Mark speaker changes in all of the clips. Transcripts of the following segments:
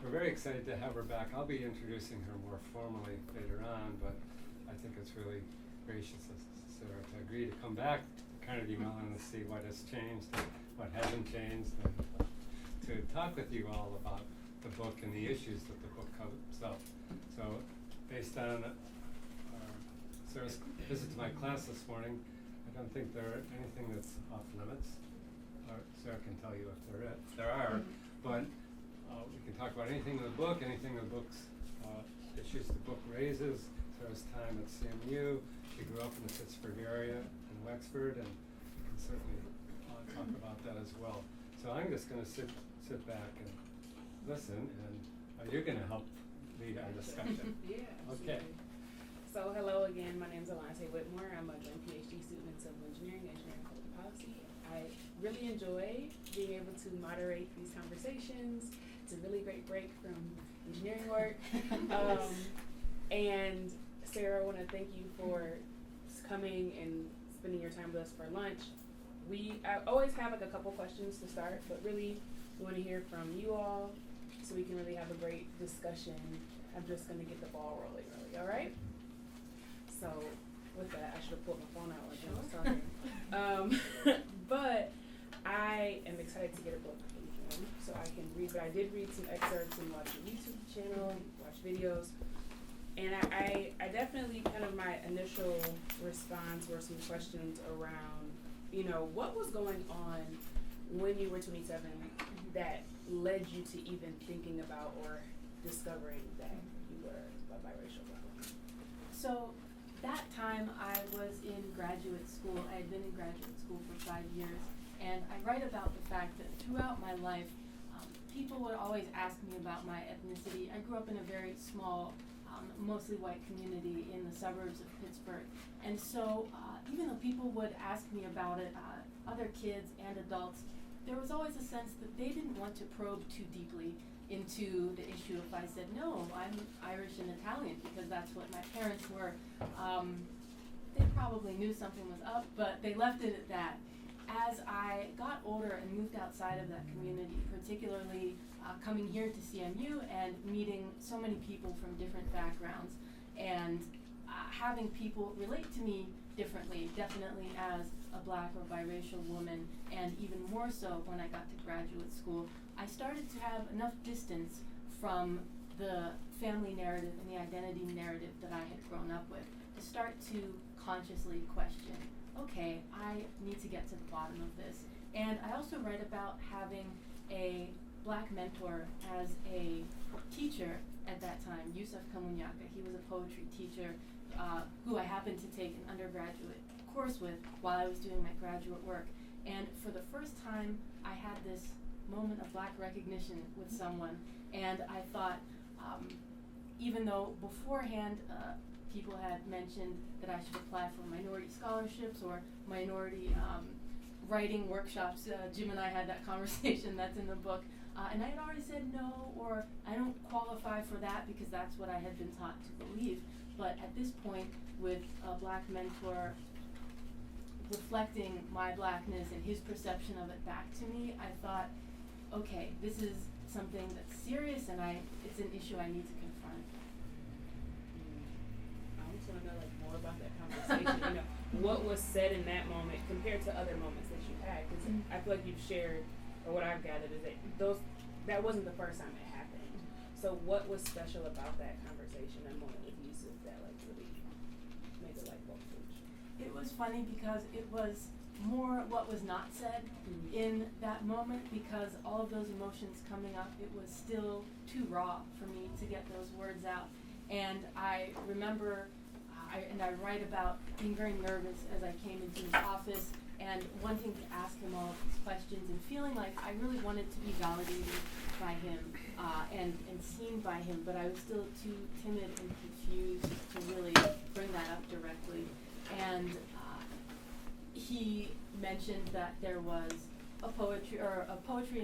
Speaker 1: we're very excited to have her back. I'll be introducing her more formally later on, but I think it's really gracious of Sarah to agree to come back to Carnegie Mellon and see what has changed and what hasn't changed, and to talk with you all about the book and the issues that the book covers. So based on Sarah's visit to my class this morning, I don't think there are anything that's off limits. Sarah can tell you if there are, but we can talk about anything in the book, anything the book's issues the book raises. Sarah's time at CMU. She grew up in the Pittsburgh area in Wexford, and we can certainly talk about that as well. So I'm just going to sit back and listen, and you're going to help lead our discussion.
Speaker 2: Yeah.
Speaker 1: Okay.
Speaker 2: So hello again. My name is Alante Whitmore. I'm a joint PhD student in civil engineering and public policy. I really enjoy being able to moderate these conversations. It's a really great break from engineering work. And Sarah, I want to thank you for coming and spending your time with us for lunch. I always have like a couple questions to start, but really we want to hear from you all so we can really have a great discussion. I'm just going to get the ball rolling really, all right? So with that, I should have pulled my phone out like I was talking. But I am excited to get a book in hand so I can read, but I did read some excerpts and watch a YouTube channel, watch videos. And I definitely kind of my initial response were some questions around, what was going on when you were 27 that led you to even thinking about or discovering that you were a biracial black woman?
Speaker 3: So that time I was in graduate school. I had been in graduate school for 5 years. And I write about the fact that throughout my life, people would always ask me about my ethnicity. I grew up in a very small, mostly white community in the suburbs of Pittsburgh. And so even though people would ask me about it, other kids and adults, there was always a sense that they didn't want to probe too deeply into the issue. If I said, no, I'm Irish and Italian because that's what my parents were, they probably knew something was up, but they left it at that. As I got older and moved outside of that community, particularly coming here to CMU and meeting so many people from different backgrounds and having people relate to me differently, definitely as a black or biracial woman, and even more so when I got to graduate school, I started to have enough distance from the family narrative and the identity narrative that I had grown up with to start to consciously question, okay, I need to get to the bottom of this. And I also write about having a black mentor as a teacher at that time, Yusuf Kamunyaka. He was a poetry teacher who I happened to take an undergraduate course with while I was doing my graduate work. And for the first time, I had this moment of black recognition with someone. And I thought, even though beforehand people had mentioned that I should apply for minority scholarships or minority writing workshops, Jim and I had that conversation, that's in the book. And I had already said no, or I don't qualify for that because that's what I had been taught to believe. But at this point, with a black mentor reflecting my blackness and his perception of it back to me, I thought, okay, this is something that's serious and it's an issue I need to confront.
Speaker 2: I just want to know more about that conversation. What was said in that moment compared to other moments that you had? Because I feel like you've shared, or what I've gathered is that that wasn't the first time it happened. So what was special about that conversation, that moment with Yusuf, that really made the light bulb switch?
Speaker 3: It was funny because it was more what was not said in that moment, because all of those emotions coming up, it was still too raw for me to get those words out. And I remember, I write about being very nervous as I came into his office and wanting to ask him all of these questions and feeling like I really wanted to be validated by him and seen by him, but I was still too timid and confused to really bring that up directly. And he mentioned that there was a poetry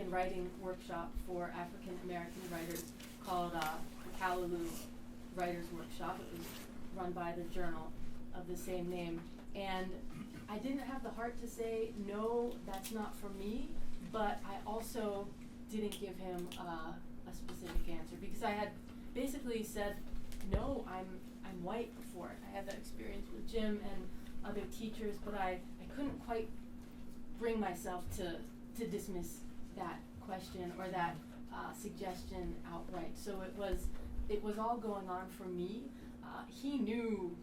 Speaker 3: and writing workshop for African American writers called the Callaloo Writers Workshop. It was run by the journal of the same name. And I didn't have the heart to say, no, that's not for me, but I also didn't give him a specific answer because I had basically said, no, I'm white before. I had that experience with Jim and other teachers, but I couldn't quite bring myself to dismiss that question or that suggestion outright. So it was all going on for me. He knew,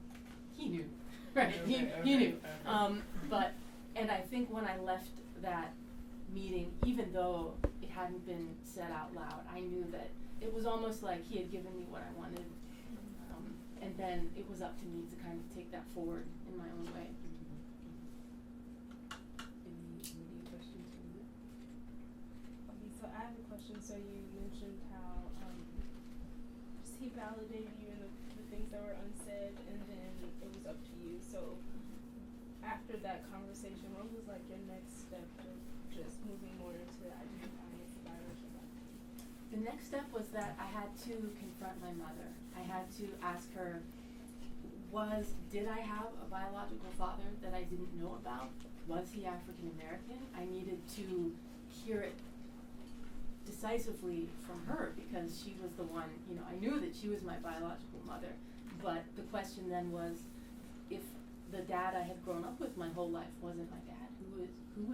Speaker 3: right?
Speaker 1: Okay,
Speaker 3: he knew.
Speaker 1: okay.
Speaker 3: And I think when I left that meeting, even though it hadn't been said out loud, I knew that it was almost like he had given me what I wanted. And then it was up to me to kind of take that forward in my own way.
Speaker 2: Any questions from you?
Speaker 4: Okay, so I have a question. So you mentioned how just he validated you in the things that were unsaid, and then it was up to you. So after that conversation, what was like your next step of just moving more into identifying as a biracial Black person?
Speaker 3: The next step was that I had to confront my mother. I had to ask her, did I have a biological father that I didn't know about? Was he African American? I needed to hear it decisively from her because she was the one, I knew that she was my biological mother. But the question then was, if the dad I had grown up with my whole life wasn't my dad, who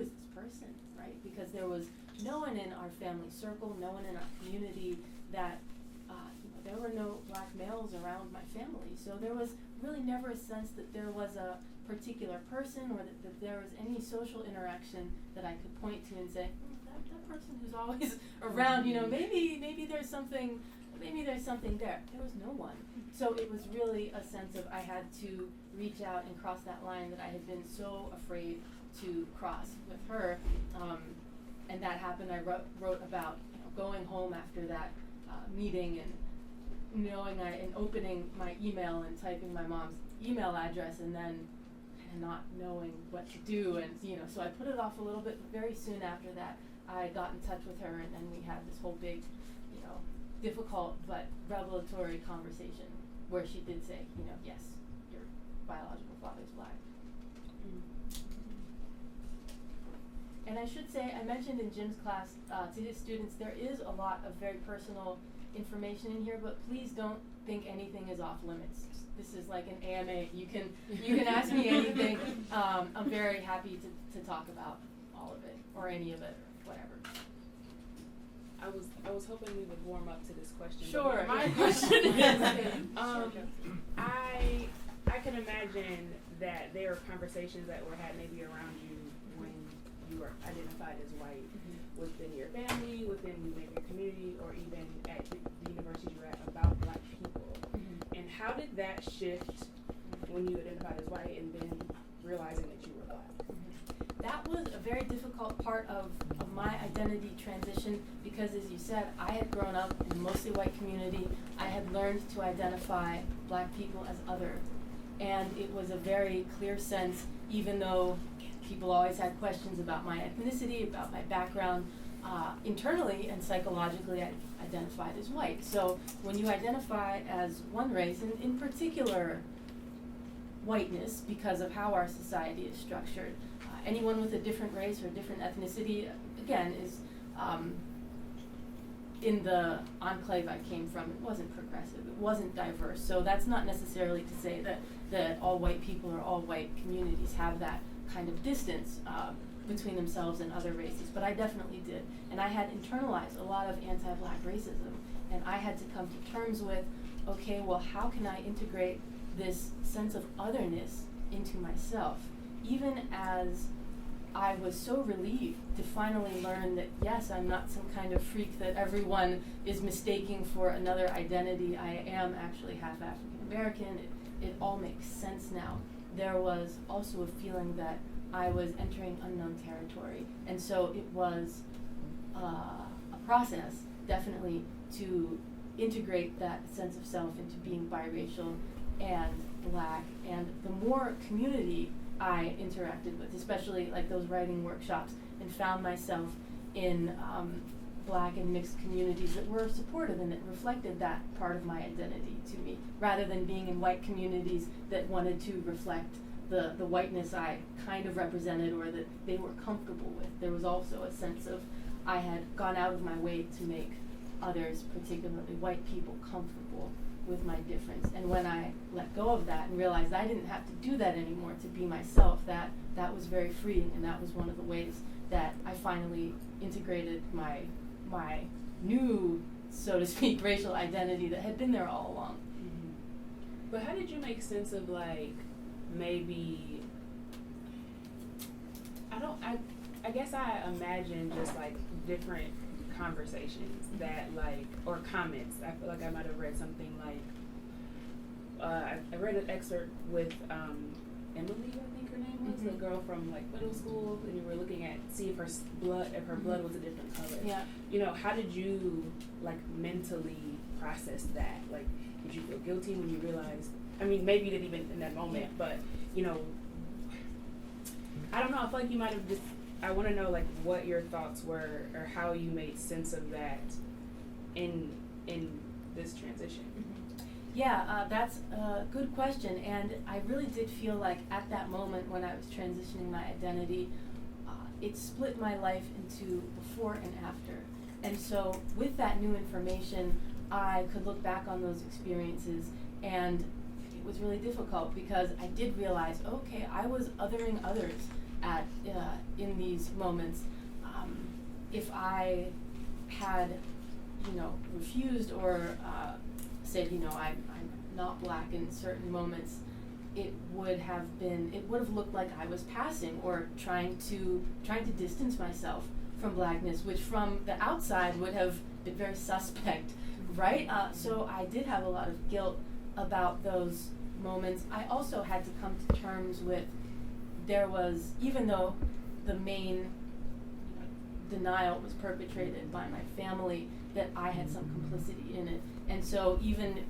Speaker 3: is this person, right? Because there was no one in our family circle, no one in our community that, there were no Black males around my family. So there was really never a sense that there was a particular person or that there was any social interaction that I could point to and say, that person who's always around, maybe there's something there. There was no one. So it was really a sense of I had to reach out and cross that line that I had been so afraid to cross with her. And that happened. I wrote about going home after that meeting and and opening my email and typing my mom's email address and then not knowing what to do. And so I put it off a little bit, but very soon after that I got in touch with her, and then we had this whole big, difficult but revelatory conversation where she did say, yes, your biological father's Black. And I should say, I mentioned in Jim's class to his students, there is a lot of very personal information in here, but please don't think anything is off limits. This is like an AMA. You can ask me anything. I'm very happy to talk about all of it or any of it, or whatever.
Speaker 2: I was hoping we would warm up to this question.
Speaker 3: Sure.
Speaker 2: My question is, I can imagine that there are conversations that were had maybe around you when you were identified as white, within your family, within maybe your community, or even at the university you were at, about Black people. And how did that shift when you identified as white and then realizing that you were Black?
Speaker 3: That was a very difficult part of my identity transition because, as you said, I had grown up in a mostly white community. I had learned to identify Black people as other. And it was a very clear sense, even though people always had questions about my ethnicity, about my background, internally and psychologically I identified as white. So when you identify as one race, and in particular whiteness, because of how our society is structured, anyone with a different race or different ethnicity, again, is in the enclave I came from, it wasn't progressive, it wasn't diverse. So that's not necessarily to say that all white people or all white communities have that kind of distance between themselves and other races, but I definitely did. And I had internalized a lot of anti-Black racism, and I had to come to terms with, okay, well, how can I integrate this sense of otherness into myself, even as I was so relieved to finally learn that, yes, I'm not some kind of freak that everyone is mistaking for another identity. I am actually half African American. It all makes sense now. There was also a feeling that I was entering unknown territory. And so it was a process, definitely, to integrate that sense of self into being biracial and Black. And the more community I interacted with, especially like those writing workshops, and found myself in Black and mixed communities that were supportive and that reflected that part of my identity to me, rather than being in white communities that wanted to reflect the whiteness I kind of represented or that they were comfortable with. There was also a sense of I had gone out of my way to make others, particularly white people, comfortable with my difference. And when I let go of that and realized I didn't have to do that anymore to be myself, that was very freeing, and that was one of the ways that I finally integrated my new, so to speak, racial identity that had been there all along.
Speaker 2: Mm-hmm. But how did you make sense of, like, maybe, I guess I imagine just, like, different conversations that, like, or comments. I feel like I might have read something like, I read an excerpt with Emily, I think her name was, the girl from, like, middle school, and you were looking at, see if her blood was a different color.
Speaker 3: Yeah.
Speaker 2: You know, how did you, like, mentally process that? Like, did you feel guilty when you realized, I mean, maybe you didn't even in that moment, but, you know, I don't know, I feel like you might have just, I want to know, like, what your thoughts were, or how you made sense of that in this transition.
Speaker 3: Yeah, that's a good question, and I really did feel like at that moment when I was transitioning my identity, it split my life into before and after. And so with that new information, I could look back on those experiences, and it was really difficult because I did realize, okay, I was othering others in these moments. If I had, refused or said, I'm not black in certain moments, it would have looked like I was passing or trying to distance myself from blackness, which from the outside would have been very suspect, right? So I did have a lot of guilt about those moments. I also had to come to terms with, there was, even though the main denial was perpetrated by my family, that I had some complicity in it. And so even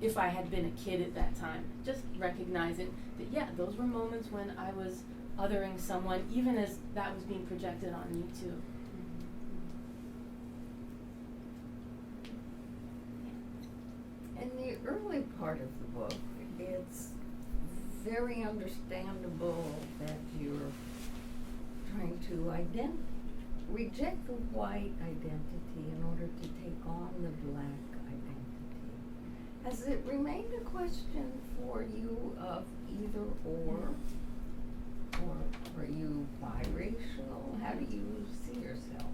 Speaker 3: if I had been a kid at that time, just recognizing that, yeah, those were moments when I was othering someone, even as that was being projected on me too.
Speaker 5: In the early part of the book, it's very understandable that you're trying to reject the white identity in order to take on the black identity. Has it remained a question for you of either or are you biracial? How do you see yourself?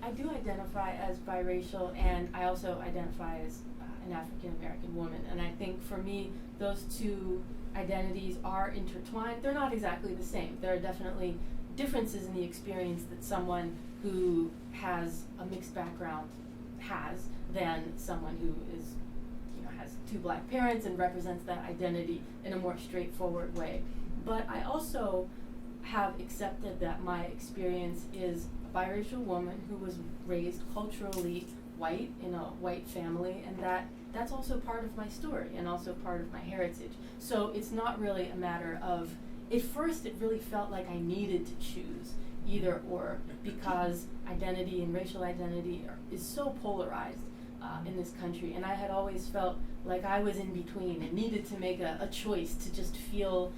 Speaker 3: I do identify as biracial, and I also identify as an African American woman. And I think for me, those two identities are intertwined. They're not exactly the same. There are definitely differences in the experience that someone who has a mixed background has than someone who is, has two black parents and represents that identity in a more straightforward way. But I also have accepted that my experience is a biracial woman who was raised culturally white in a white family, and that's also part of my story and also part of my heritage. So it's not really a matter of, at first it really felt like I needed to choose either or, because identity and racial identity is so polarized in this country, and I had always felt like I was in between and needed to make a choice to just feel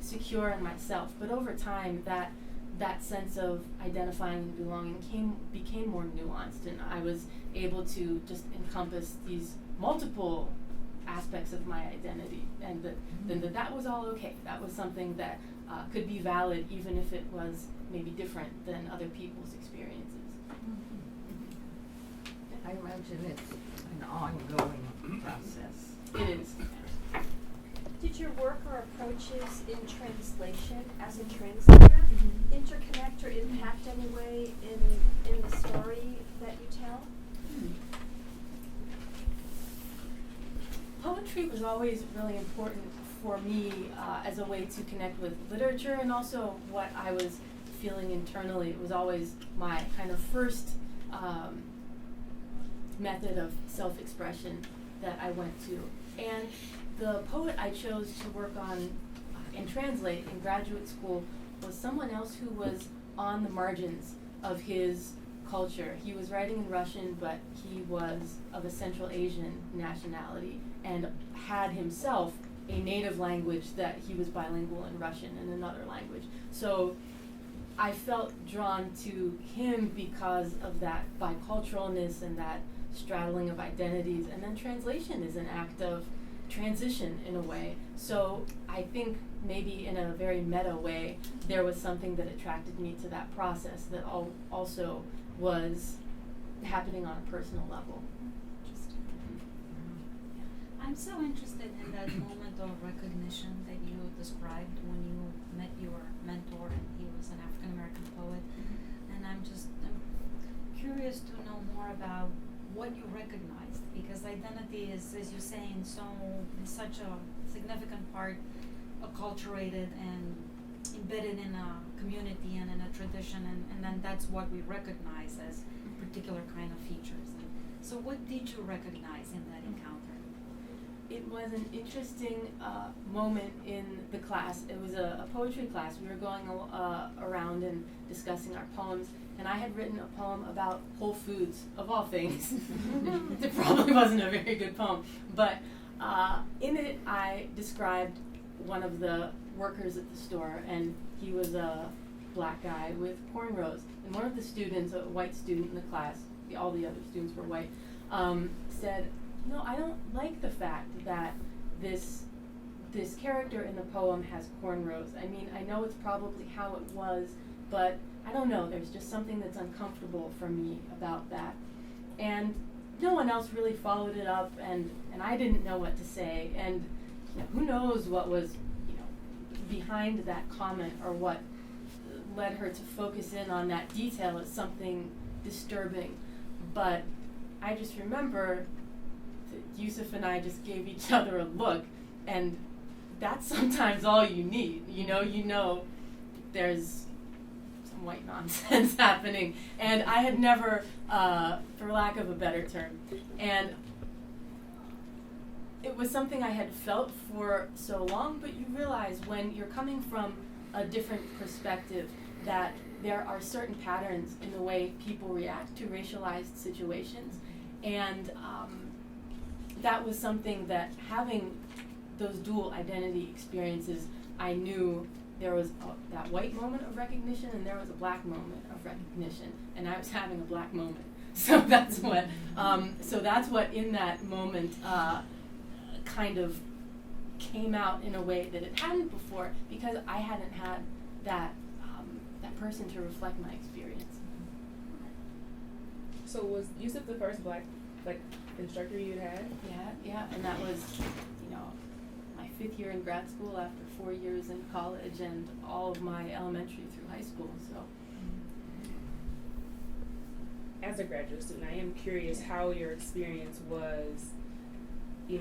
Speaker 3: secure in myself. But over time, that sense of identifying and belonging became more nuanced, and I was able to just encompass these multiple aspects of my identity, and that was all okay. That was something that could be valid even if it was maybe different than other people's experiences.
Speaker 5: I imagine it's an ongoing process.
Speaker 3: It is.
Speaker 6: Did your work or approaches in translation as a translator interconnect or impact any way in the story that you tell?
Speaker 3: Poetry was always really important for me as a way to connect with literature and also what I was feeling internally. It was always my kind of first method of self-expression that I went to. And the poet I chose to work on and translate in graduate school was someone else who was on the margins of his culture. He was writing in Russian, but he was of a Central Asian nationality and had himself a native language that he was bilingual in Russian and another language. So I felt drawn to him because of that biculturalness and that straddling of identities, and then translation is an act of transition in a way. So I think maybe in a very meta way, there was something that attracted me to that process that also was happening on a personal level.
Speaker 7: I'm so interested in that moment of recognition that you described when you met your mentor and he was an African American poet. And I'm curious to know more about what you recognized, because identity is, as you say, in such a significant part acculturated and embedded in a community and in a tradition, and then that's what we recognize as particular kind of features. And so what did you recognize in that encounter?
Speaker 3: It was an interesting moment in the class. It was a poetry class. We were going around and discussing our poems, and I had written a poem about Whole Foods, of all things. It probably wasn't a very good poem, but in it I described one of the workers at the store, and he was a black guy with cornrows. And one of the students, a white student in the class, all the other students were white, said, "No, I don't like the fact that this character in the poem has cornrows. I mean, I know it's probably how it was, but I don't know, there's just something that's uncomfortable for me about that." And no one else really followed it up, and I didn't know what to say, and who knows what was behind that comment, or what led her to focus in on that detail as something disturbing. But I just remember Yusuf and I just gave each other a look, and that's sometimes all you need. You know there's some white nonsense happening, and I had never, for lack of a better term, and it was something I had felt for so long, but you realize when you're coming from a different perspective that there are certain patterns in the way people react to racialized situations, and that was something that, having those dual identity experiences, I knew there was that white moment of recognition and there was a black moment of recognition, and I was having a black moment. So that's what in that moment kind of came out in a way that it hadn't before, because I hadn't had that person to reflect my experience.
Speaker 2: So was Yusuf the first black instructor you'd had?
Speaker 3: Yeah, and that was, my 5th year in grad school after 4 years in college and all of my elementary through high school. So,
Speaker 2: as a graduate student, I am curious how your experience was. It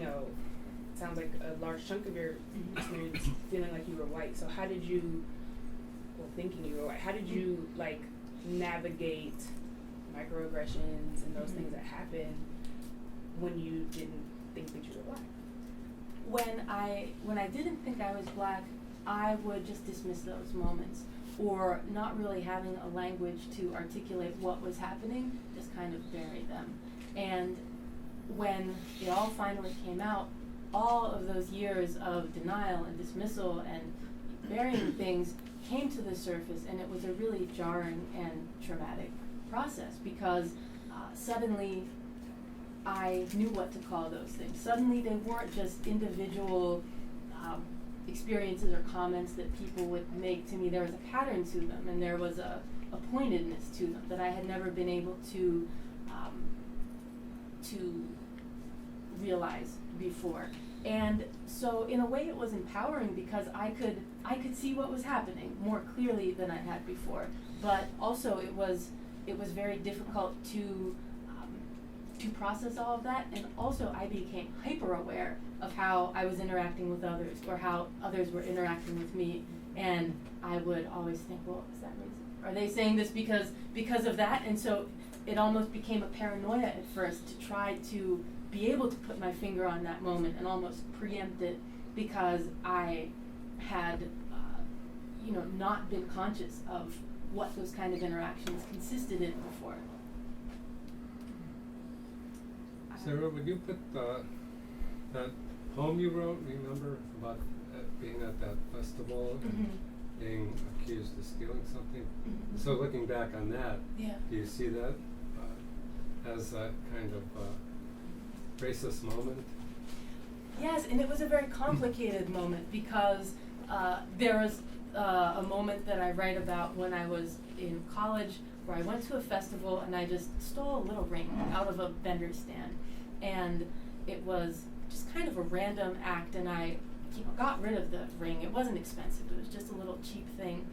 Speaker 2: sounds like a large chunk of your experience feeling like you were white. So how did you, thinking you were white, how did you navigate microaggressions and those things that happen when you didn't think that you were black?
Speaker 3: When I didn't think I was black, I would just dismiss those moments, or not really having a language to articulate what was happening, just kind of bury them. And when it all finally came out, all of those years of denial and dismissal and burying things came to the surface, and it was a really jarring and traumatic process, because suddenly I knew what to call those things. Suddenly they weren't just individual experiences or comments that people would make to me. There was a pattern to them, and there was a pointedness to them that I had never been able to realize before. And so in a way it was empowering, because I could see what was happening more clearly than I had before. But also it was very difficult to process all of that, and also I became hyper aware of how I was interacting with others, or how others were interacting with me, and I would always think, well, is that racist? Are they saying this because of that? And so it almost became a paranoia at first to try to be able to put my finger on that moment and almost preempt it, because I had not been conscious of what those kind of interactions consisted in before.
Speaker 1: Sarah, would you put that poem you wrote, remember, about being at that festival and being accused of stealing something.
Speaker 3: Mhm.
Speaker 1: So looking back on that,
Speaker 3: Yeah.
Speaker 1: do you see that as a kind of racist moment?
Speaker 3: Yes, and it was a very complicated moment because there was a moment that I write about when I was in college where I went to a festival and I just stole a little ring out of a vendor stand. And it was just kind of a random act, and I got rid of the ring. It wasn't expensive, it was just a little cheap thing.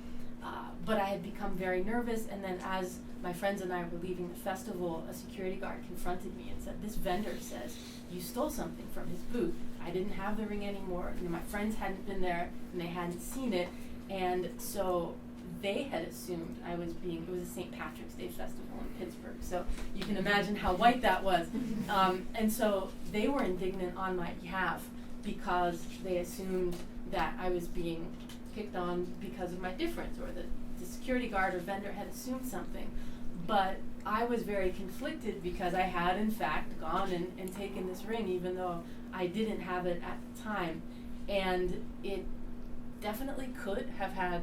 Speaker 3: But I had become very nervous, and then as my friends and I were leaving the festival, a security guard confronted me and said, "This vendor says you stole something from his booth." I didn't have the ring anymore. My friends hadn't been there and they hadn't seen it, and so they had assumed I was it was a St. Patrick's Day festival in Pittsburgh, so you can imagine how white that was. And so they were indignant on my behalf because they assumed that I was being picked on because of my difference, or that the security guard or vendor had assumed something. But I was very conflicted because I had in fact gone and taken this ring, even though I didn't have it at the time. And it definitely could have had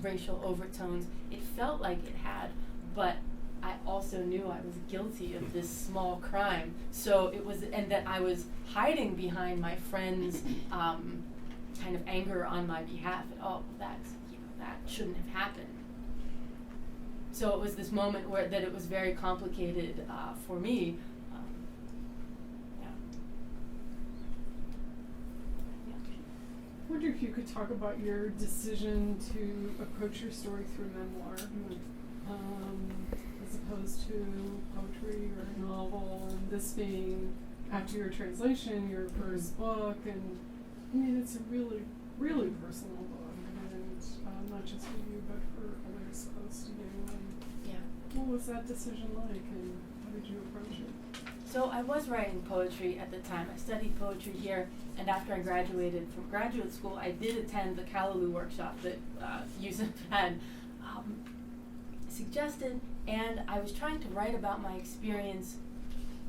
Speaker 3: racial overtones. It felt like it had, but I also knew I was guilty of this small crime. So it was, and that I was hiding behind my friend's kind of anger on my behalf. Oh, that's, that shouldn't have happened. So it was this moment where that it was very complicated for me.
Speaker 8: I wonder if you could talk about your decision to approach your story through memoir, as opposed to poetry or a novel, and this being, after your translation, your first book, and I mean, it's a really, really personal book, and not just for you, but for others close to you. And
Speaker 3: Yeah.
Speaker 8: what was that decision like, and how did you approach it?
Speaker 3: So I was writing poetry at the time. I studied poetry here, and after I graduated from graduate school, I did attend the Callaloo workshop that Yusuf had suggested, and I was trying to write about my experience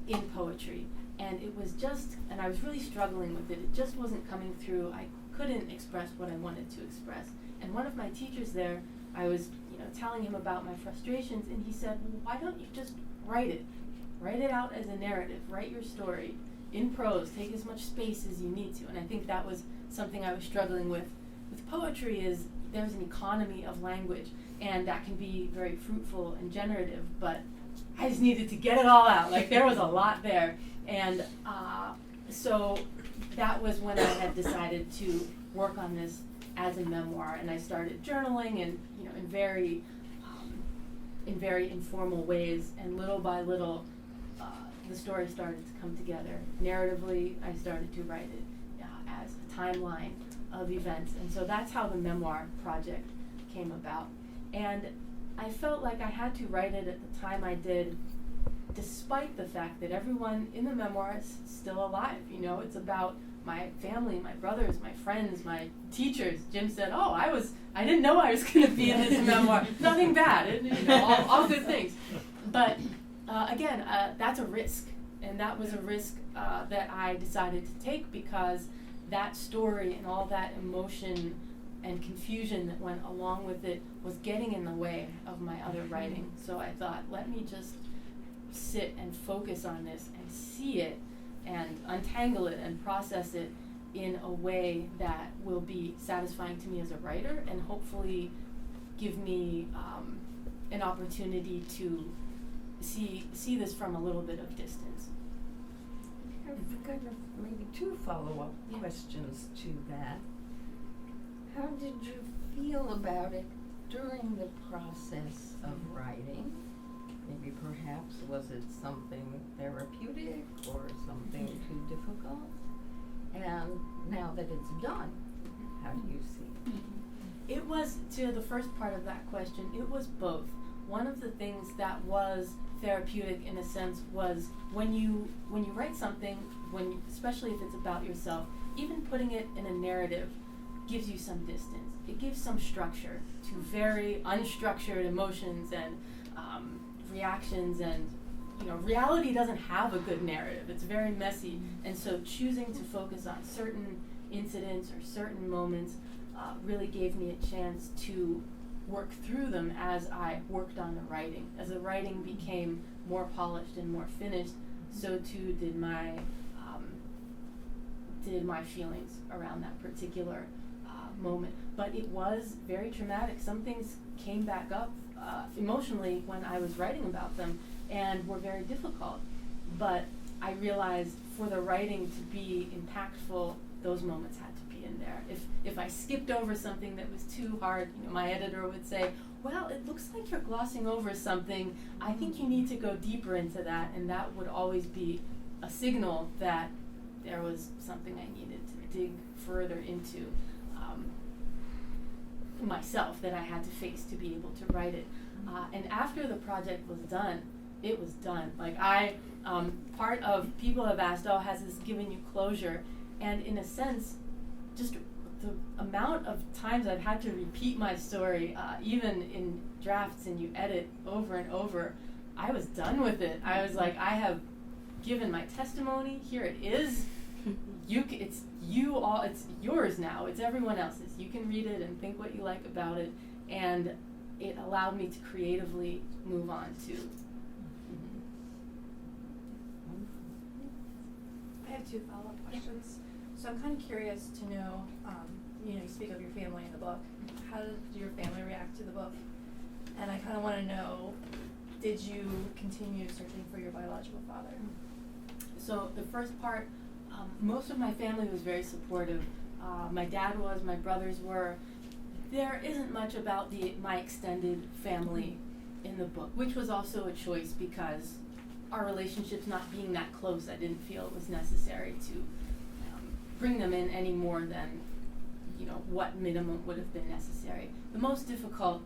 Speaker 3: in poetry, and it was just, and I was really struggling with it. It just wasn't coming through. I couldn't express what I wanted to express. And one of my teachers there, I was, telling him about my frustrations, and he said, "Well, why don't you just write it? Write it out as a narrative. Write your story in prose. Take as much space as you need to." And I think that was something I was struggling with poetry, is there's an economy of language, and that can be very fruitful and generative, but I just needed to get it all out. Like, there was a lot there. And so that was when I had decided to work on this as a memoir, and I started journaling, and in very informal ways, and little by little the story started to come together. Narratively, I started to write it as a timeline of events, and so that's how the memoir project came about. And I felt like I had to write it at the time I did, despite the fact that everyone in the memoir is still alive. It's about my family, my brothers, my friends, my teachers. Jim said, "Oh, I didn't know I was going to be in this memoir." Nothing bad, all good things. But again, that's a risk, and that was a risk that I decided to take, because that story and all that emotion and confusion that went along with it was getting in the way of my other writing. So I thought, let me just sit and focus on this and see it and untangle it and process it in a way that will be satisfying to me as a writer, and hopefully give me an opportunity to see this from a little bit of distance.
Speaker 5: I have kind of maybe two follow-up questions to that. How did you feel about it during the process of writing? Maybe perhaps was it something therapeutic or something too difficult? And now that it's done, how do you see it?
Speaker 3: It was, to the first part of that question, it was both. One of the things that was therapeutic in a sense was when you write something, especially if it's about yourself, even putting it in a narrative gives you some distance. It gives some structure to very unstructured emotions and reactions, and reality doesn't have a good narrative. It's very messy, and so choosing to focus on certain incidents or certain moments really gave me a chance to work through them as I worked on the writing. As the writing became more polished and more finished, so too did my feelings around that particular moment. But it was very traumatic. Some things came back up emotionally when I was writing about them and were very difficult. But I realized for the writing to be impactful, those moments had to be in there. If I skipped over something that was too hard, my editor would say, well, it looks like you're glossing over something. I think you need to go deeper into that, and that would always be a signal that there was something I needed to dig further into myself that I had to face to be able to write it. And after the project was done, it was done. Like part of people have asked, oh, has this given you closure? And in a sense, just the amount of times I've had to repeat my story, even in drafts and you edit over and over, I was done with it. I was like, I have given my testimony, here it is. It's yours now, it's everyone else's. You can read it and think what you like about it, and it allowed me to creatively move on to.
Speaker 6: I have 2 follow-up questions. So I'm kind of curious to know, you speak of your family in the book. How did your family react to the book? And I kind of want to know, did you continue searching for your biological father?
Speaker 3: So the first part, most of my family was very supportive. My dad was, my brothers were. There isn't much about my extended family in the book, which was also a choice because our relationships not being that close, I didn't feel it was necessary to bring them in any more than what minimum would have been necessary. The most difficult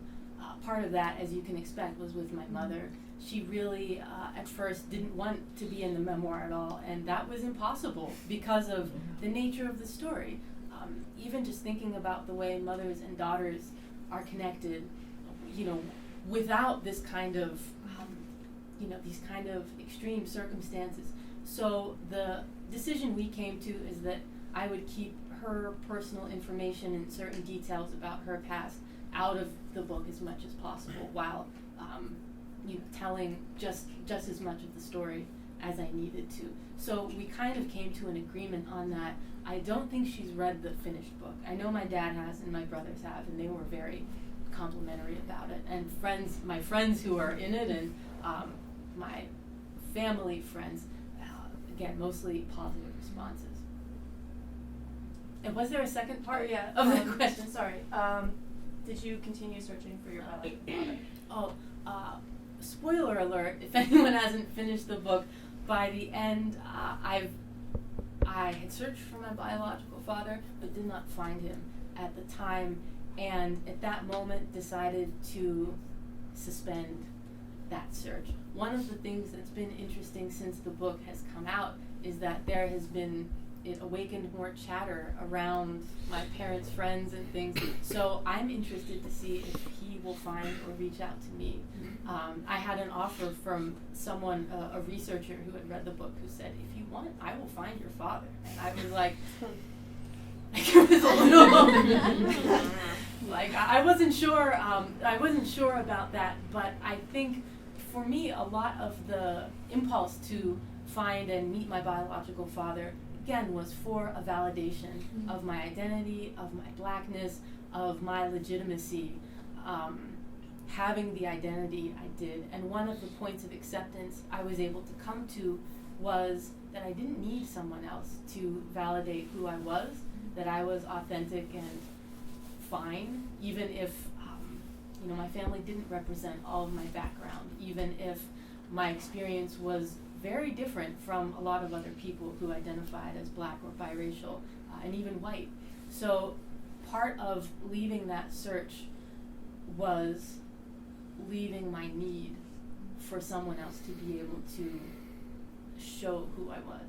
Speaker 3: part of that, as you can expect, was with my mother. She really, at first, didn't want to be in the memoir at all, and that was impossible because of the nature of the story. Even just thinking about the way mothers and daughters are connected, without this kind of, these kind of extreme circumstances. So the decision we came to is that I would keep her personal information and certain details about her past out of the book as much as possible, while telling just as much of the story as I needed to. So we kind of came to an agreement on that. I don't think she's read the finished book. I know my dad has and my brothers have, and they were very complimentary about it. And my friends who are in it, and my family friends, again, mostly positive responses. And was there a second part of the question?
Speaker 6: Sorry. Did you continue searching for your biological father?
Speaker 3: Spoiler alert, if anyone hasn't finished the book, by the end, I had searched for my biological father, but did not find him at the time, and at that moment decided to suspend that search. One of the things that's been interesting since the book has come out is that there has been, it awakened more chatter around my parents' friends and things. So I'm interested to see if he will find or reach out to me. I had an offer from someone, a researcher who had read the book, who said, if you want, I will find your father. And I was like, it was a little, like, I wasn't sure about that, but I think for me, a lot of the impulse to find and meet my biological father, again, was for a validation of my identity, of my blackness, of my legitimacy, having the identity I did. And one of the points of acceptance I was able to come to was that I didn't need someone else to validate who I was, that I was authentic and fine, even if my family didn't represent all of my background, even if my experience was very different from a lot of other people who identified as black or biracial, and even white. So part of leaving that search was leaving my need for someone else to be able to show who I was.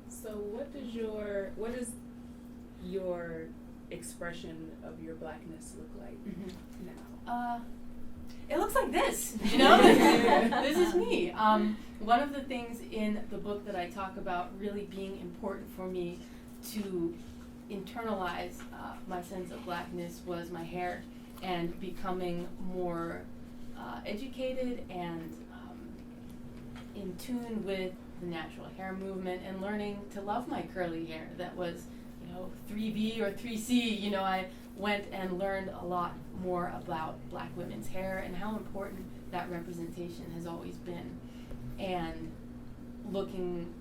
Speaker 2: So what does your expression of your blackness look like now?
Speaker 3: It looks like this, you know? This is me. One of the things in the book that I talk about really being important for me to internalize my sense of blackness was my hair, and becoming more educated and in tune with the natural hair movement, and learning to love my curly hair that was, 3B or 3C. I went and learned a lot more about Black women's hair and how important that representation has always been. And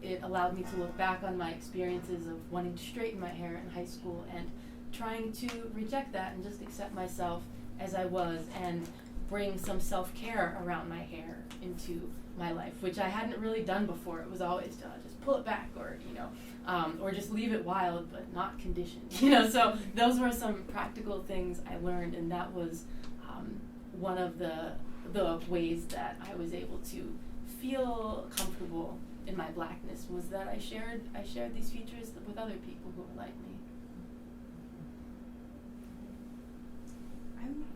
Speaker 3: it allowed me to look back on my experiences of wanting to straighten my hair in high school and trying to reject that and just accept myself as I was, and bring some self-care around my hair into my life, which I hadn't really done before. It was always just pull it back, or or just leave it wild but not conditioned. So those were some practical things I learned, and that was one of the ways that I was able to feel comfortable in my blackness, was that I shared these features with other people who were like me.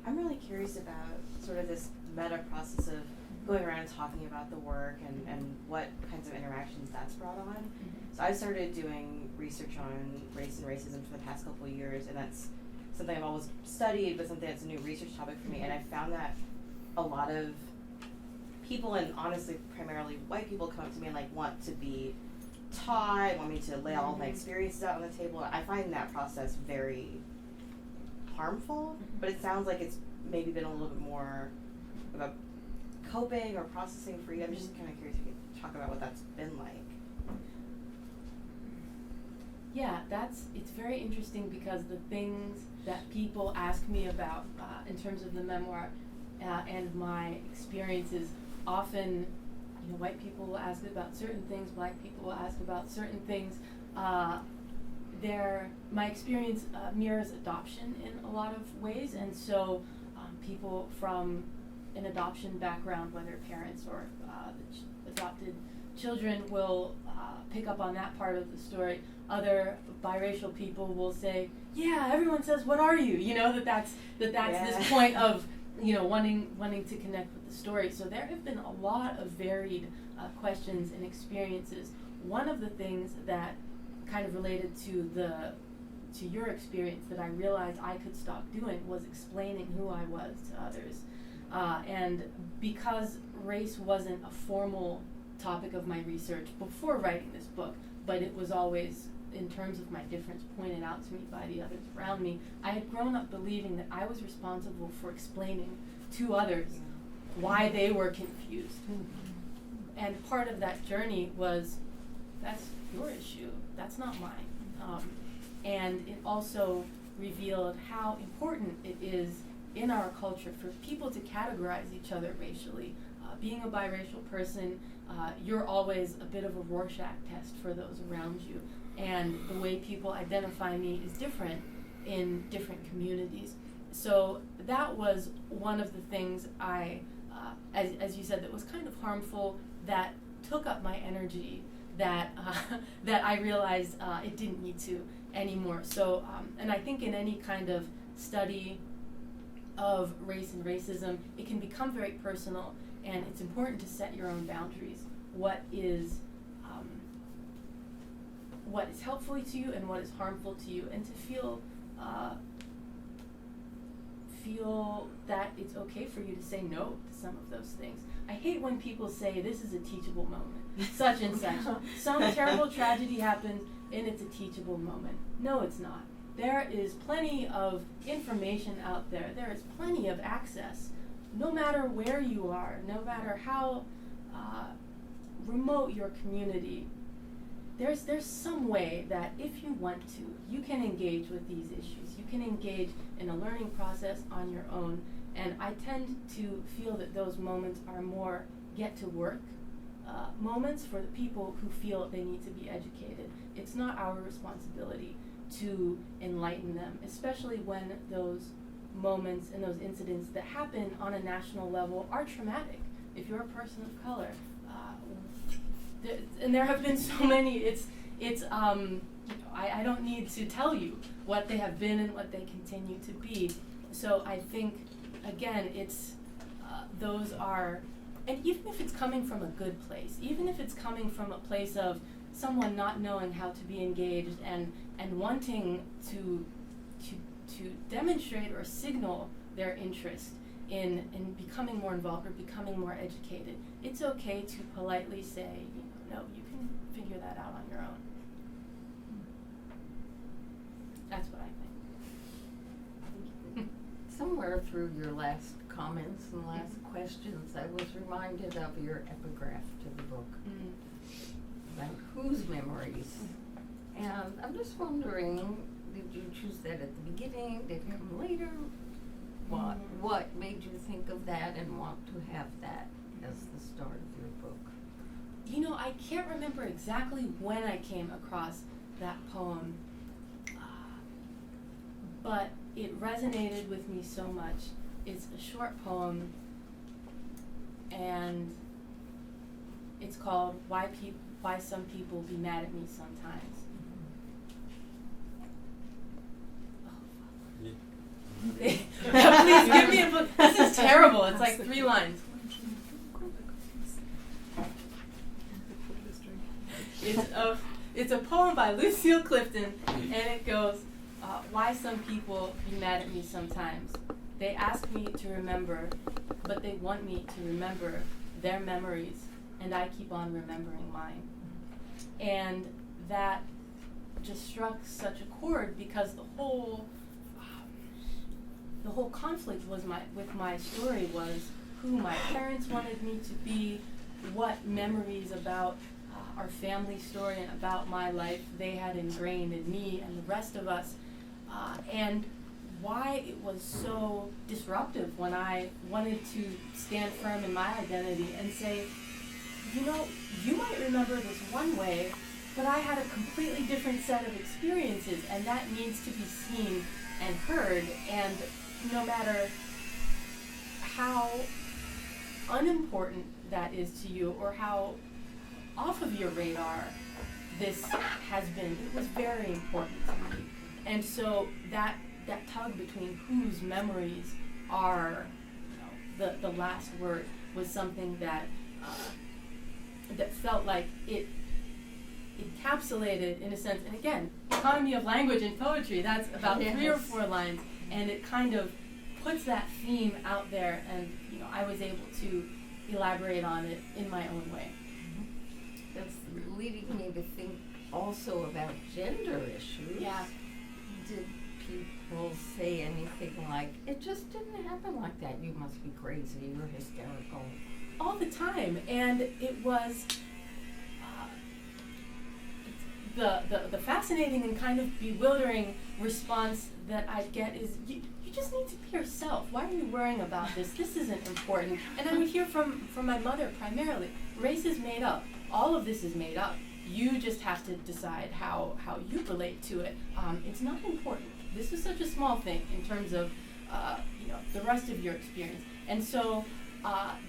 Speaker 9: I'm really curious about sort of this meta process of going around and talking about the work and what kinds of interactions that's brought on. So I've started doing research on race and racism for the past couple of years, and that's something I've always studied, but something that's a new research topic for me. And I found that a lot of people, and honestly primarily white people, come up to me and want to be taught, want me to lay all of my experiences out on the table. I find that process very harmful, but it sounds like it's maybe been a little bit more about coping or processing for you. I'm just kind of curious if you could talk about what that's been like.
Speaker 3: Yeah, it's very interesting, because the things that people ask me about in terms of the memoir and my experiences, often, white people will ask about certain things, Black people will ask about certain things. My experience mirrors adoption in a lot of ways, and so people from an adoption background, whether parents or adopted children, will pick up on that part of the story. Other biracial people will say, "Yeah, everyone says, 'What are you?'" That's this point of wanting to connect with the story. So there have been a lot of varied questions and experiences. One of the things that kind of related to your experience that I realized I could stop doing was explaining who I was to others. And because race wasn't a formal topic of my research before writing this book, but it was always, in terms of my difference, pointed out to me by the others around me, I had grown up believing that I was responsible for explaining to others why they were confused. And part of that journey was, that's your issue, that's not mine. And it also revealed how important it is in our culture for people to categorize each other racially. Being a biracial person, you're always a bit of a Rorschach test for those around you. And the way people identify me is different in different communities. So that was one of the things as you said, that was kind of harmful, that took up my energy, that I realized it didn't need to anymore. So, and I think in any kind of study of race and racism, it can become very personal, and it's important to set your own boundaries. What is helpful to you and what is harmful to you, and to feel that it's okay for you to say no to some of those things. I hate when people say this is a teachable moment, such and such. Some terrible tragedy happens and it's a teachable moment. No, it's not. There is plenty of information out there. There is plenty of access. No matter where you are, no matter how remote your community, there's some way that if you want to, you can engage with these issues. You can engage in a learning process on your own. And I tend to feel that those moments are more get to work moments for the people who feel they need to be educated. It's not our responsibility to enlighten them, especially when those moments and those incidents that happen on a national level are traumatic. If you're a person of color, and there have been so many, I don't need to tell you what they have been and what they continue to be. So I think, again, those are and even if it's coming from a good place, even if it's coming from a place of someone not knowing how to be engaged and wanting to demonstrate or signal their interest in becoming more involved or becoming more educated, it's okay to politely say, no, you can figure that out on your own. That's what I think.
Speaker 5: Somewhere through your last comments and last questions, I was reminded of your epigraph to the book about whose memories. And I'm just wondering, did you choose that at the beginning? Did it come later? What made you think of that and want to have that as the start of your book?
Speaker 3: You know, I can't remember exactly when I came across that poem, but it resonated with me so much. It's a short poem, and it's called Why Some People Be Mad at Me Sometimes. Please give me a book. This is terrible. It's like 3 lines. It's a poem by Lucille Clifton, and it goes, why some people be mad at me sometimes. They ask me to remember, but they want me to remember their memories, and I keep on remembering mine. And that just struck such a chord because the whole conflict was with my story was who my parents wanted me to be, what memories about our family story and about my life they had ingrained in me and the rest of us, and why it was so disruptive when I wanted to stand firm in my identity and say, you know, you might remember this one way, but I had a completely different set of experiences, and that needs to be seen and heard. And no matter how unimportant that is to you or how off of your radar this has been, it was very important to me. And so that tug between whose memories are, you know, the last word was something that that felt like it encapsulated, in a sense, and again, economy of language and poetry, that's about 3 or 4 lines, and it kind of puts that theme out there, and you know, I was able to elaborate on it in my own way.
Speaker 5: That's leading me to think also about gender issues.
Speaker 3: Yeah.
Speaker 5: Did people say anything like, it just didn't happen like that, you must be crazy, you're hysterical?
Speaker 3: All the time, and it was the fascinating and kind of bewildering response that I get is, you just need to be yourself. Why are you worrying about this? This isn't important. And I would hear from my mother primarily, race is made up. All of this is made up. You just have to decide how you relate to it. It's not important. This is such a small thing in terms of you know, the rest of your experience. And so,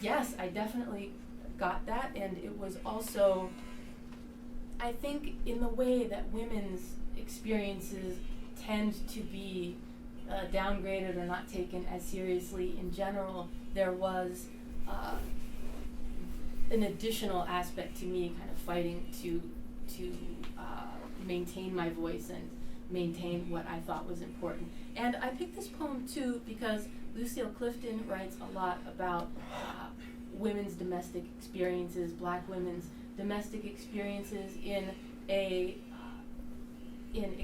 Speaker 3: yes, I definitely got that, and it was also, I think, in the way that women's experiences tend to be downgraded or not taken as seriously in general, there was an additional aspect to me kind of fighting to maintain my voice and maintain what I thought was important. And I picked this poem too because Lucille Clifton writes a lot about women's domestic experiences, black women's domestic experiences in a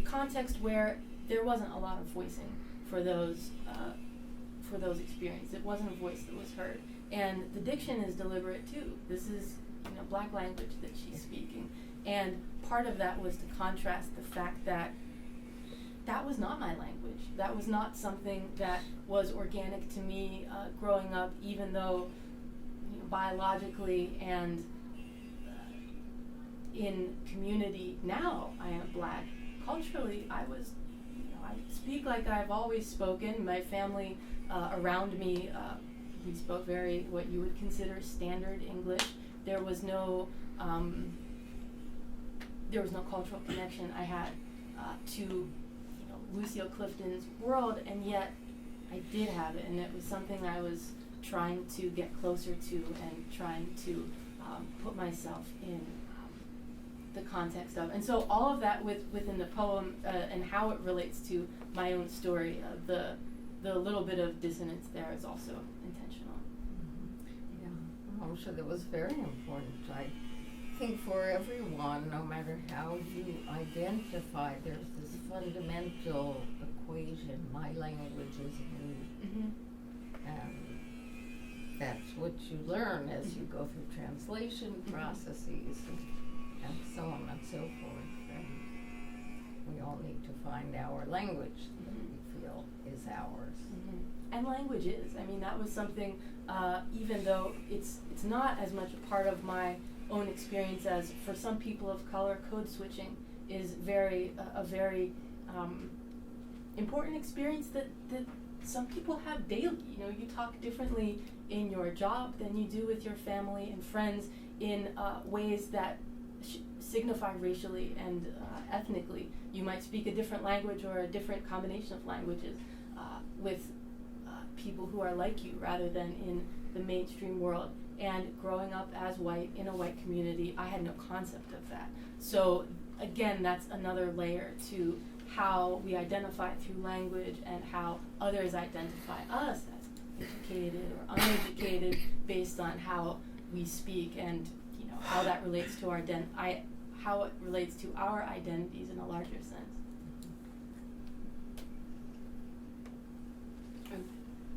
Speaker 3: context where there wasn't a lot of voicing for those experiences. It wasn't a voice that was heard. And the diction is deliberate too. This is, you know, black language that she's speaking. And part of that was to contrast the fact that that was not my language. That was not something that was organic to me growing up, even though, you know, biologically and in community now I am black. Culturally, I was, you know, I speak like I've always spoken. My family around me, we spoke very, what you would consider standard English. There was no cultural connection I had to, you know, Lucille Clifton's world, and yet I did have it, and it was something I was trying to get closer to and trying to put myself in the context of. And so all of that within the poem and how it relates to my own story, the little bit of dissonance there is also intentional.
Speaker 5: Yeah, I'm sure that was very important. I think for everyone, no matter how you identify, there's this fundamental equation, my language is me.
Speaker 3: Mm-hmm.
Speaker 5: And that's what you learn as you go through translation processes and so on and so forth. And we all need to find our language that we feel is ours.
Speaker 3: Mm-hmm. And language is. I mean, that was something, even though it's not as much a part of my own experience as for some people of color, code switching is a very important experience that some people have daily. You know, you talk differently in your job than you do with your family and friends in ways that signify racially and ethnically. You might speak a different language or a different combination of languages with people who are like you rather than in the mainstream world. And growing up as white in a white community, I had no concept of that. So again, that's another layer to how we identify through language and how others identify us as educated or uneducated based on how we speak, and you know how that relates to how it relates to our identities in a larger sense.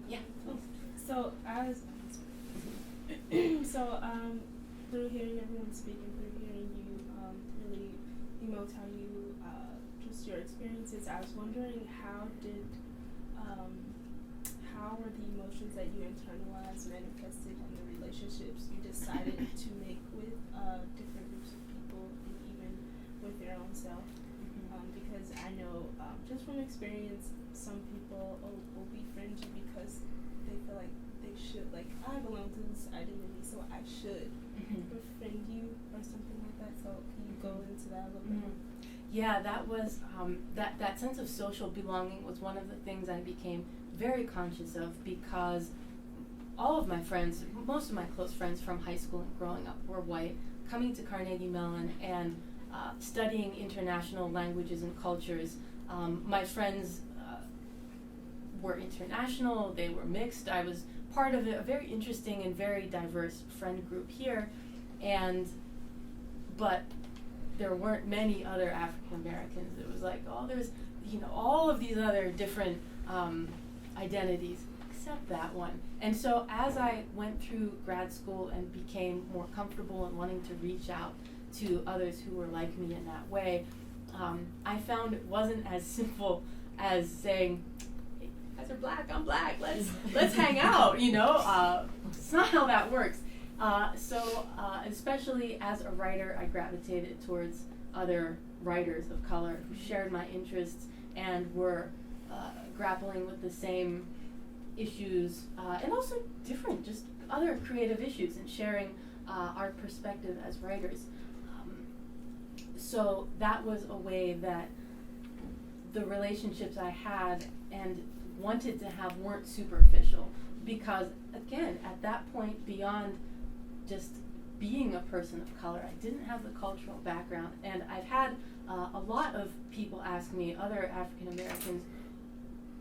Speaker 3: Yeah.
Speaker 4: So through hearing everyone speaking, through hearing you really emote how you just your experiences, I was wondering how were the emotions that you internalized manifested in the relationships you decided to make with different groups of people and even with your own self? Because I know just from experience, some people will befriend you because they feel like they should, like, I belong to this identity, so I should befriend you or something like that. So can you go into that a little bit more?
Speaker 3: Yeah, that was that sense of social belonging was one of the things I became very conscious of, because all of my friends, most of my close friends from high school and growing up were white. Coming to Carnegie Mellon and studying international languages and cultures, my friends were international, they were mixed. I was part of a very interesting and very diverse friend group here, but there weren't many other African Americans. It was like, oh, there's, you know, all of these other different identities except that one. And so as I went through grad school and became more comfortable and wanting to reach out to others who were like me in that way, I found it wasn't as simple as saying, hey, you guys are black, I'm black, let's hang out, you know. It's not how that works. So especially as a writer, I gravitated towards other writers of color who shared my interests and were grappling with the same issues, and also different, just other creative issues, and sharing our perspective as writers. So that was a way that the relationships I had and wanted to have weren't superficial, because again, at that point, beyond just being a person of color, I didn't have the cultural background. And I've had a lot of people ask me, other African Americans,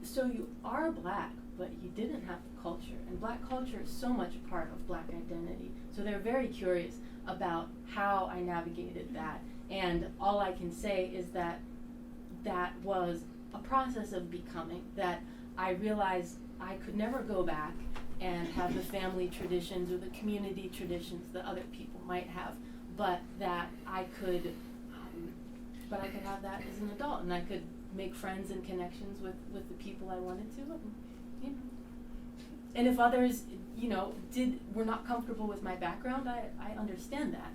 Speaker 3: so you are black, but you didn't have the culture. And black culture is so much a part of black identity. So they're very curious about how I navigated that. And all I can say is that that was a process of becoming, that I realized I could never go back and have the family traditions or the community traditions that other people might have, but that I could have that as an adult, and I could make friends and connections with the people I wanted to, and, you know. And if others, you know, were not comfortable with my background, I understand that.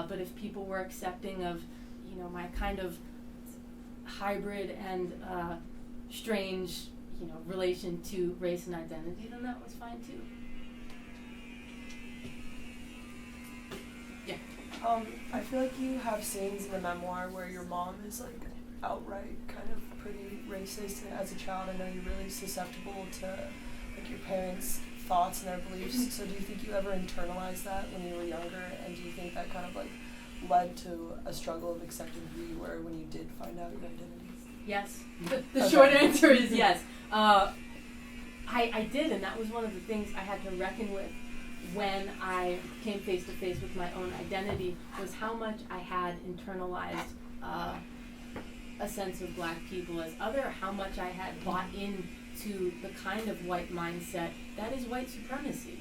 Speaker 3: But if people were accepting of, you know, my kind of hybrid and strange, you know, relation to race and identity, then that was fine too. Yeah.
Speaker 10: I feel like you have scenes in the memoir where your mom is like outright kind of pretty racist as a child. I know you're really susceptible to like your parents thoughts and their beliefs. So do you think you ever internalized that when you were younger, and do you think that kind of like led to a struggle of accepting who you were when you did find out your identity?
Speaker 3: Yes. The short answer is yes. I did, and that was one of the things I had to reckon with when I came face to face with my own identity, was how much I had internalized a sense of black people as other, how much I had bought into the kind of white mindset that is white supremacy,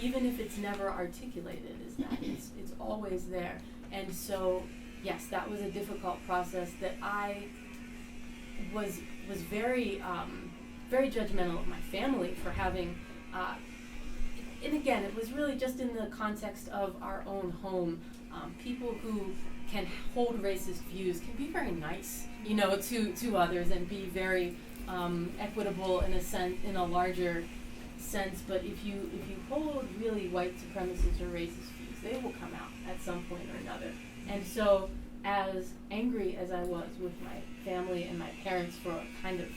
Speaker 3: even if it's never articulated as that. It's always there. And so, yes, that was a difficult process that I was very very judgmental of my family for having, and again, it was really just in the context of our own home. People who can hold racist views can be very nice, you know, to others, and be very equitable in a sense, in a larger sense. But if you hold really white supremacist or racist views, they will come out at some point or another. And so, as angry as I was with my family and my parents for kind of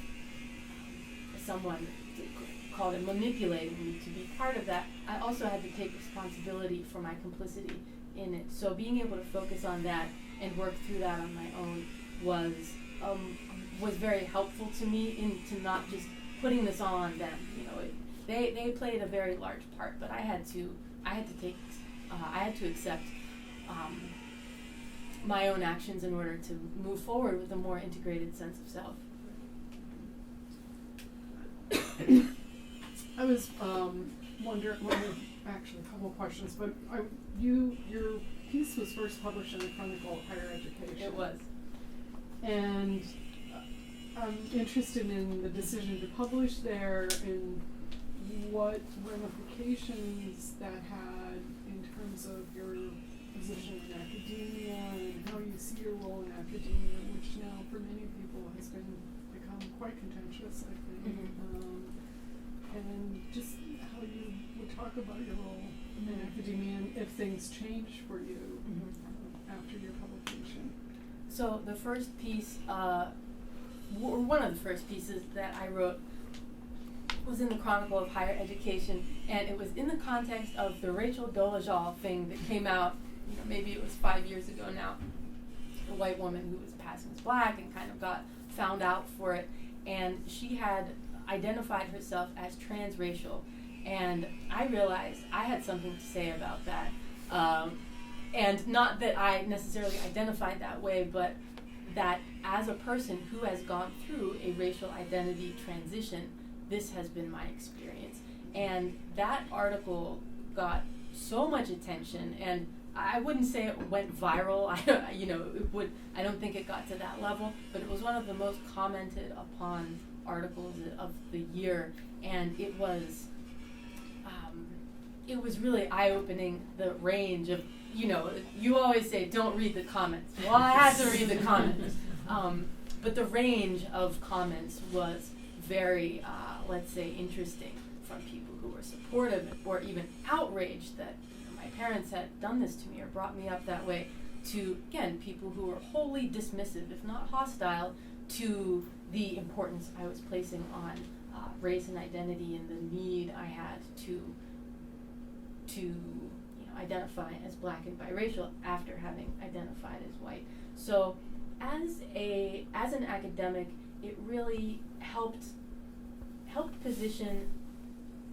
Speaker 3: someone called it manipulating me to be part of that, I also had to take responsibility for my complicity in it. So being able to focus on that and work through that on my own was very helpful to me, into not just putting this all on them. You know, they played a very large part, but I had to accept my own actions in order to move forward with a more integrated sense of self.
Speaker 8: I was wondering, actually a couple of questions, but your piece was first published in the Chronicle of Higher Education.
Speaker 3: It was.
Speaker 8: And I'm interested in the decision to publish there, and what ramifications that had in terms of your position in academia and how you see your role in academia, which now for many people has become quite contentious, I think. And just how you would talk about your role in academia, and if things change for you after your publication.
Speaker 3: So the first piece, one of the first pieces that I wrote, was in the Chronicle of Higher Education, and it was in the context of the Rachel Dolezal thing that came out, you know, maybe it was 5 years ago now. A white woman who was passing as black and kind of got found out for it, and she had identified herself as transracial, and I realized I had something to say about that, and not that I necessarily identified that way, but that as a person who has gone through a racial identity transition, this has been my experience. And that article got so much attention, and I wouldn't say it went viral. I don't think it got to that level, but it was one of the most commented upon articles of the year, and it was really eye-opening, the range of, you know, you always say don't read the comments. Well, I had to read the comments, but the range of comments was very, let's say, interesting, from people who were supportive or even outraged that, you know, my parents had done this to me or brought me up that way, to, again, people who were wholly dismissive, if not hostile, to the importance I was placing on race and identity, and the need I had to identify as black and biracial after having identified as white. So as an academic, it really helped position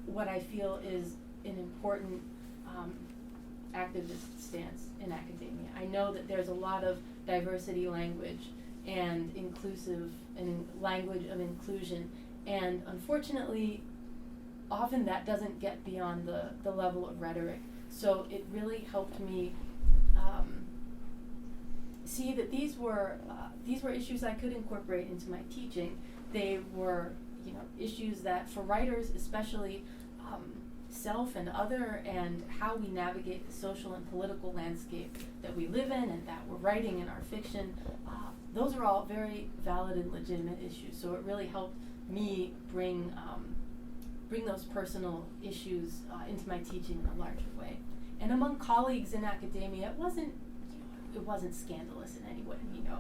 Speaker 3: what I feel is an important activist stance in academia. I know that there's a lot of diversity language and inclusive and language of inclusion, and unfortunately often that doesn't get beyond the level of rhetoric. So it really helped me see that these were issues I could incorporate into my teaching. They were, you know, issues that for writers, especially self and other, and how we navigate the social and political landscape that we live in and that we're writing in our fiction, those are all very valid and legitimate issues. So it really helped me bring those personal issues into my teaching in a larger way. And among colleagues in academia, it wasn't scandalous in any way, you know.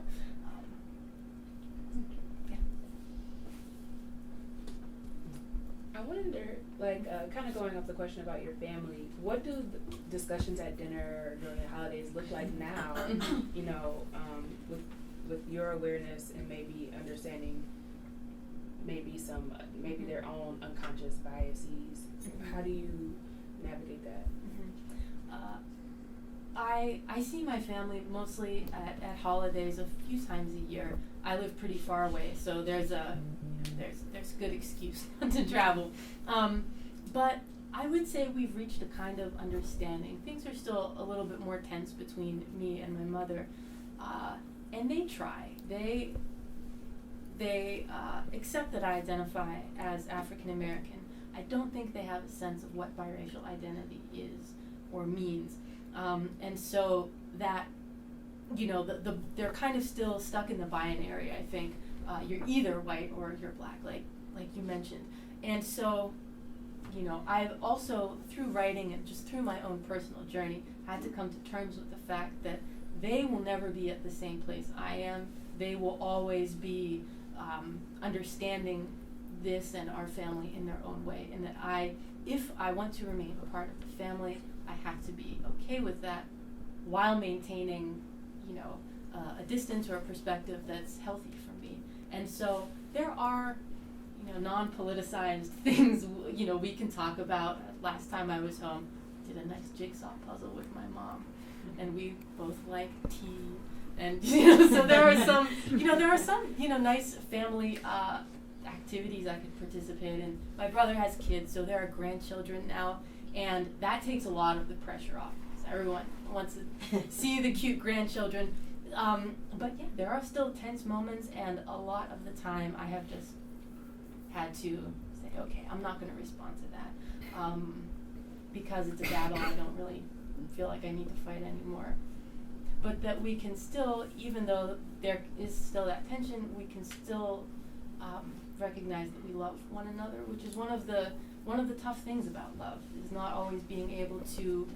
Speaker 2: I wonder, like, kind of going off the question about your family, what do the discussions at dinner or during the holidays look like now, you know, with your awareness and maybe understanding maybe maybe their own unconscious biases? How do you navigate that?
Speaker 3: I see my family mostly at holidays a few times a year. I live pretty far away, so there's a good excuse not to travel. But I would say we've reached a kind of understanding. Things are still a little bit more tense between me and my mother, and they try. They accept that I identify as African American. I don't think they have a sense of what biracial identity is or means. And so that, you know, they're kind of still stuck in the binary, I think. You're either white or you're black, like you mentioned. And so, you know, I've also, through writing and just through my own personal journey, had to come to terms with the fact that they will never be at the same place I am. They will always be understanding this and our family in their own way, and that if I want to remain a part of the family, I have to be okay with that while maintaining, you know, a distance or a perspective that's healthy for me. And so there are, you know, non-politicized things, you know, we can talk about. Last time I was home, did a nice jigsaw puzzle with my mom, and we both like tea, and you know, so there are some, you know, nice family activities I could participate in. My brother has kids, so there are grandchildren now, and that takes a lot of the pressure off, because everyone wants to see the cute grandchildren. But yeah, there are still tense moments, and a lot of the time I have just had to say, okay, I'm not going to respond to that, because it's a battle I don't really feel like I need to fight anymore. But that we can still, even though there is still that tension, we can still recognize that we love one another, which is one of the tough things about love, is not always being able to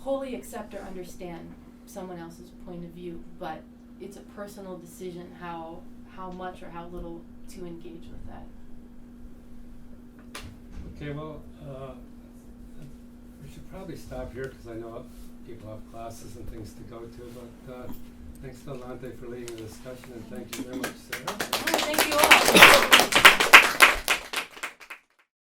Speaker 3: wholly accept or understand someone else's point of view, but it's a personal decision how much or how little to engage with that.
Speaker 1: Okay, well, we should probably stop here because I know people have classes and things to go to, but thanks, Valentine, for leading the discussion, and thank you very much, Sarah.
Speaker 3: Oh, thank you all.